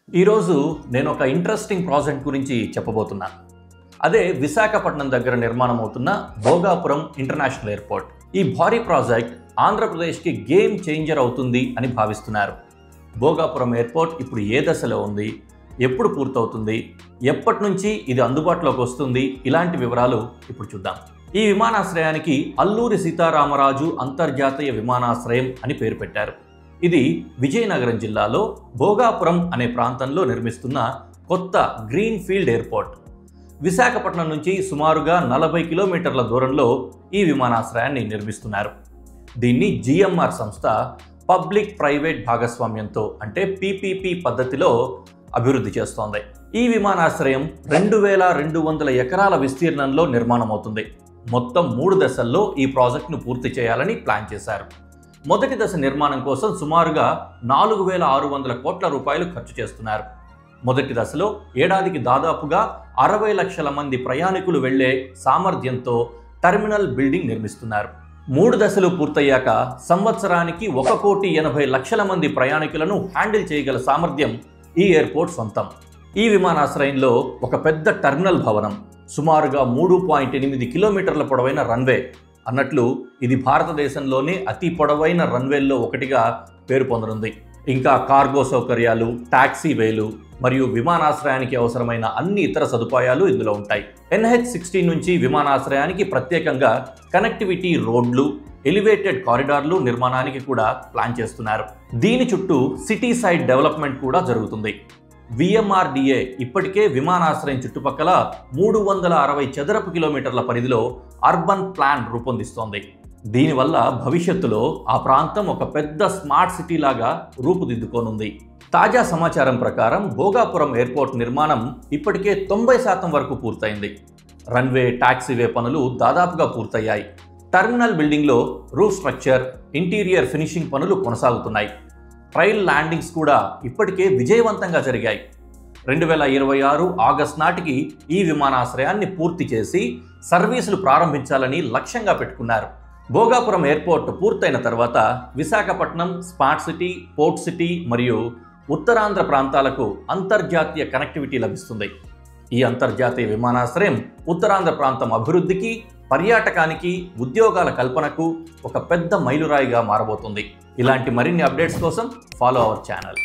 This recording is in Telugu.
ఈరోజు నేను ఒక ఇంట్రెస్టింగ్ ప్రాజెక్ట్ గురించి చెప్పబోతున్నా. అదే విశాఖపట్నం దగ్గర నిర్మాణం అవుతున్న భోగాపురం ఇంటర్నేషనల్ ఎయిర్పోర్ట్. ఈ భారీ ప్రాజెక్ట్ ఆంధ్రప్రదేశ్కి గేమ్ చేంజర్ అవుతుంది అని భావిస్తున్నారు. భోగాపురం ఎయిర్పోర్ట్ ఇప్పుడు ఏ దశలో ఉంది, ఎప్పుడు పూర్తవుతుంది, ఎప్పటి నుంచి ఇది అందుబాటులోకి వస్తుంది, ఇలాంటి వివరాలు ఇప్పుడు చూద్దాం. ఈ విమానాశ్రయానికి అల్లూరి సీతారామరాజు అంతర్జాతీయ విమానాశ్రయం అని పేరు పెట్టారు. ఇది విజయనగరం జిల్లాలో భోగాపురం అనే ప్రాంతంలో నిర్మిస్తున్న కొత్త గ్రీన్ ఫీల్డ్ ఎయిర్పోర్ట్. విశాఖపట్నం నుంచి సుమారుగా 40 కిలోమీటర్ల దూరంలో ఈ విమానాశ్రయాన్ని నిర్మిస్తున్నారు. దీన్ని జిఎంఆర్ సంస్థ పబ్లిక్ ప్రైవేట్ భాగస్వామ్యంతో అంటే పీపీపీ పద్ధతిలో అభివృద్ధి చేస్తోంది. ఈ విమానాశ్రయం 2200 ఎకరాల విస్తీర్ణంలో నిర్మాణం అవుతుంది. మొత్తం 3 దశల్లో ఈ ప్రాజెక్టును పూర్తి చేయాలని ప్లాన్ చేశారు. మొదటి దశ నిర్మాణం కోసం సుమారుగా 4600 కోట్ల రూపాయలు ఖర్చు చేస్తున్నారు. మొదటి దశలో ఏడాదికి దాదాపుగా 60 లక్షల మంది ప్రయాణికులు వెళ్లే సామర్థ్యంతో టెర్మినల్ బిల్డింగ్ నిర్మిస్తున్నారు. 3 దశలు పూర్తయ్యాక సంవత్సరానికి 1,80,00,000 మంది ప్రయాణికులను హ్యాండిల్ చేయగల సామర్థ్యం ఈ ఎయిర్పోర్ట్ సొంతం. ఈ విమానాశ్రయంలో ఒక పెద్ద టెర్మినల్ భవనం, సుమారుగా 3.8 కిలోమీటర్ల పొడవైన రన్వే. అన్నట్లు ఇది భారతదేశంలోనే అతి పొడవైన రన్వేల్లో ఒకటిగా పేరు పొందనుంది. ఇంకా కార్గో సౌకర్యాలు, టాక్సీ వేలు మరియు విమానాశ్రయానికి అవసరమైన అన్ని ఇతర సదుపాయాలు ఇందులో ఉంటాయి. NH-16 నుంచి విమానాశ్రయానికి ప్రత్యేకంగా కనెక్టివిటీ రోడ్లు, ఎలివేటెడ్ కారిడార్లు నిర్మాణానికి కూడా ప్లాన్ చేస్తున్నారు. దీని చుట్టూ సిటీ సైడ్ డెవలప్మెంట్ కూడా జరుగుతుంది. VMRDA ఇప్పటికే విమానాశ్రయం చుట్టుపక్కల 360 చదరపు కిలోమీటర్ల పరిధిలో అర్బన్ ప్లాన్ రూపొందిస్తోంది. దీనివల్ల భవిష్యత్తులో ఆ ప్రాంతం ఒక పెద్ద స్మార్ట్ సిటీ లాగా రూపుదిద్దుకోనుంది. తాజా సమాచారం ప్రకారం భోగాపురం ఎయిర్పోర్ట్ నిర్మాణం ఇప్పటికే 90% వరకు పూర్తయింది. రన్వే, టాక్సీవే పనులు దాదాపుగా పూర్తయ్యాయి. టెర్మినల్ బిల్డింగ్లో రూఫ్ స్ట్రక్చర్, ఇంటీరియర్ ఫినిషింగ్ పనులు కొనసాగుతున్నాయి. ట్రయల్ ల్యాండింగ్స్ కూడా ఇప్పటికే విజయవంతంగా జరిగాయి. 2026 ఆగస్టు నాటికి ఈ విమానాశ్రయాన్ని పూర్తి చేసి సర్వీసులు ప్రారంభించాలని లక్ష్యంగా పెట్టుకున్నారు. భోగాపురం ఎయిర్పోర్ట్ పూర్తయిన తర్వాత Visakhapatnam smart city, port city మరియు ఉత్తరాంధ్ర ప్రాంతాలకు అంతర్జాతీయ కనెక్టివిటీ లభిస్తుంది. ఈ అంతర్జాతీయ విమానాశ్రయం ఉత్తరాంధ్ర ప్రాంతం అభివృద్ధికి, పర్యాటకానికి, ఉద్యోగాల కల్పనకు ఒక పెద్ద మైలురాయిగా మారబోతుంది. ఇలాంటి మరిన్ని అప్డేట్స్ కోసం ఫాలో అవర్ ఛానల్.